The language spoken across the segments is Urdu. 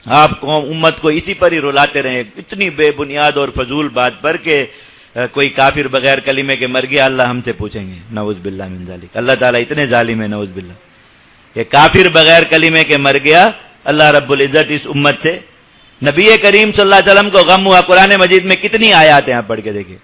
آپ امت کو اسی پر ہی رلاتے رہے، اتنی بے بنیاد اور فضول بات پر کہ کوئی کافر بغیر کلمے کے مر گیا، اللہ ہم سے پوچھیں گے، نعوذ باللہ من ذالک۔ اللہ تعالیٰ اتنے ظالم ہے، نعوذ باللہ، کہ کافر بغیر کلمے کے مر گیا، اللہ رب العزت اس امت سے۔ نبی کریم صلی اللہ علیہ وسلم کو غم ہوا، قرآن مجید میں کتنی آیات ہیں، آپ پڑھ کے دیکھیں۔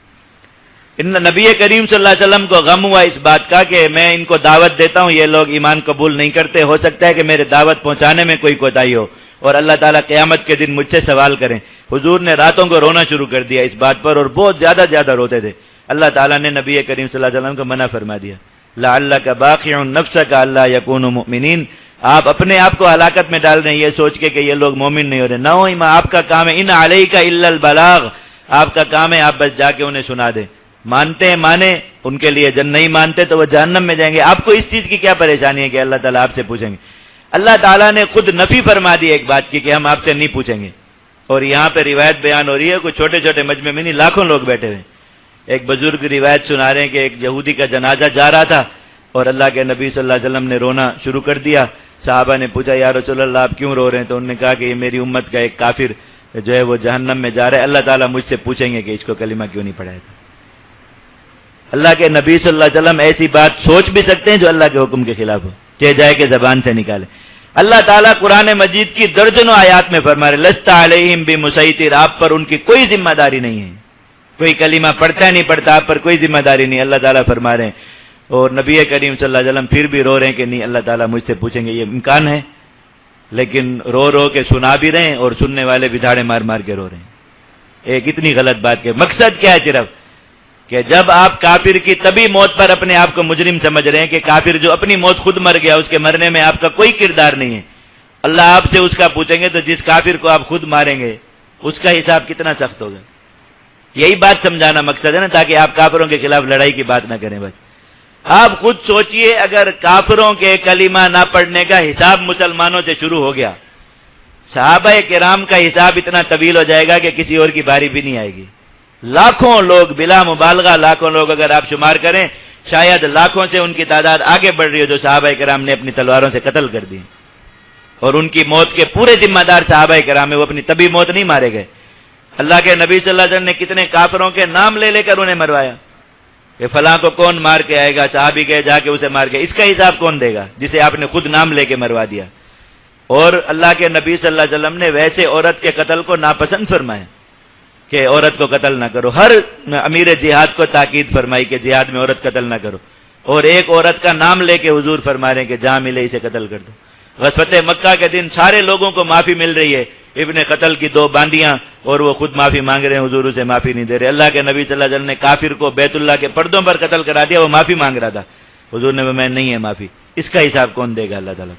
نبی کریم صلی اللہ علیہ وسلم کو غم ہوا اس بات کا کہ میں ان کو دعوت دیتا ہوں، یہ لوگ ایمان قبول نہیں کرتے، ہو سکتا ہے کہ میرے دعوت پہنچانے میں کوئی کوتاہی ہو اور اللہ تعالیٰ قیامت کے دن مجھ سے سوال کریں۔ حضور نے راتوں کو رونا شروع کر دیا اس بات پر، اور بہت زیادہ روتے تھے۔ اللہ تعالیٰ نے نبی کریم صلی اللہ علیہ وسلم کو منع فرما دیا، لعلک باخع نفسک الا یکونوا مؤمنین، آپ اپنے آپ کو ہلاکت میں ڈال رہے ہیں یہ سوچ کے کہ یہ لوگ مومن نہیں ہو رہے۔ نہ آپ کا کام ہے، ان علیک الا البلاغ، آپ کا کام ہے آپ بس جا کے انہیں سنا دیں، مانتے ہیں مانے ان کے لیے، جن نہیں مانتے تو وہ جہنم میں جائیں گے۔ آپ کو اس چیز کی کیا پریشانی ہے کہ اللہ تعالیٰ آپ سے پوچھیں گے؟ اللہ تعالیٰ نے خود نفی فرما دی ایک بات کی کہ ہم آپ سے نہیں پوچھیں گے۔ اور یہاں پہ روایت بیان ہو رہی ہے، کوئی چھوٹے چھوٹے مجمع میں نہیں، لاکھوں لوگ بیٹھے ہوئے۔ ایک بزرگ روایت سنا رہے ہیں کہ ایک یہودی کا جنازہ جا رہا تھا اور اللہ کے نبی صلی اللہ علیہ وسلم نے رونا شروع کر دیا۔ صحابہ نے پوچھا یا رسول اللہ آپ کیوں رو رہے ہیں؟ تو انہوں نے کہا کہ یہ میری امت کا ایک کافر جو ہے وہ جہنم میں جا رہا ہے، اللہ تعالیٰ مجھ سے پوچھیں گے کہ اس کو کلمہ کیوں نہیں پڑھایا تھا۔ اللہ کے نبی صلی اللہ علیہ وسلم ایسی بات سوچ بھی سکتے ہیں جو اللہ کے حکم کے خلاف ہو، کہ جائے کہ زبان سے نکالے۔ اللہ تعالیٰ قرآن مجید کی درجنوں آیات میں فرما رہے لست علیہم بمسیطر، آپ پر ان کی کوئی ذمہ داری نہیں ہے، کوئی کلمہ پڑھتا ہے نہیں پڑھتا، آپ پر کوئی ذمہ داری نہیں، اللہ تعالیٰ فرما رہے ہیں۔ اور نبی کریم صلی اللہ علیہ وسلم پھر بھی رو رہے ہیں کہ نہیں، اللہ تعالیٰ مجھ سے پوچھیں گے، یہ امکان ہے، لیکن رو کے سنا بھی رہے ہیں اور سننے والے بھی دھاڑے مار کے رو رہے ہیں۔ ایک اتنی غلط بات کہ مقصد کیا ہے صرف کہ جب آپ کافر کی طبی موت پر اپنے آپ کو مجرم سمجھ رہے ہیں کہ کافر جو اپنی موت خود مر گیا اس کے مرنے میں آپ کا کوئی کردار نہیں ہے، اللہ آپ سے اس کا پوچھیں گے، تو جس کافر کو آپ خود ماریں گے اس کا حساب کتنا سخت ہوگا۔ یہی بات سمجھانا مقصد ہے نا، تاکہ آپ کافروں کے خلاف لڑائی کی بات نہ کریں۔ بس آپ خود سوچئے، اگر کافروں کے کلمہ نہ پڑھنے کا حساب مسلمانوں سے شروع ہو گیا، صحابہ کرام کا حساب اتنا طویل ہو جائے گا کہ کسی اور کی باری بھی نہیں آئے گی۔ لاکھوں لوگ، بلا مبالغہ لاکھوں لوگ اگر آپ شمار کریں، شاید لاکھوں سے ان کی تعداد آگے بڑھ رہی ہے جو صحابہ کرام نے اپنی تلواروں سے قتل کر دی، اور ان کی موت کے پورے ذمہ دار صحابہ کرام ہیں، وہ اپنی طبی موت نہیں مارے گئے۔ اللہ کے نبی صلی اللہ علیہ وسلم نے کتنے کافروں کے نام لے کر انہیں مروایا کہ فلاں کو کون مار کے آئے گا، صحابی کے جا کے اسے مار کے، اس کا حساب کون دے گا جسے آپ نے خود نام لے کے مروا دیا؟ اور اللہ کے نبی صلی اللہ علیہ وسلم نے ویسے عورت کے قتل کو ناپسند فرمایا کہ عورت کو قتل نہ کرو، ہر امیر جہاد کو تاکید فرمائی کہ جہاد میں عورت قتل نہ کرو، اور ایک عورت کا نام لے کے حضور فرما رہے ہیں کہ جہاں ملے اسے قتل کر دو۔ غزوۃ مکہ کے دن سارے لوگوں کو معافی مل رہی ہے، ابن قتل کی 2 باندیاں، اور وہ خود معافی مانگ رہے ہیں، حضور اسے معافی نہیں دے رہے۔ اللہ کے نبی صلی اللہ علیہ وسلم نے کافر کو بیت اللہ کے پردوں پر قتل کرا دیا، وہ معافی مانگ رہا تھا، حضور نے میں نہیں ہے معافی، اس کا حساب کون دے گا؟ اللہ تعالیٰ۔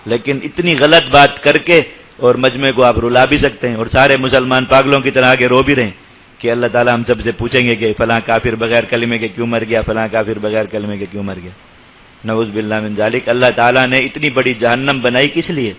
لیکن اتنی غلط بات کر کے اور مجمع کو آپ رلا بھی سکتے ہیں، اور سارے مسلمان پاگلوں کی طرح آگے رو بھی رہے ہیں کہ اللہ تعالیٰ ہم سب سے پوچھیں گے کہ فلاں کافر بغیر کلمے کے کیوں مر گیا، فلاں کافر بغیر کلمے کے کیوں مر گیا، نعوذ باللہ من ذالک۔ اللہ تعالیٰ نے اتنی بڑی جہنم بنائی کس لیے؟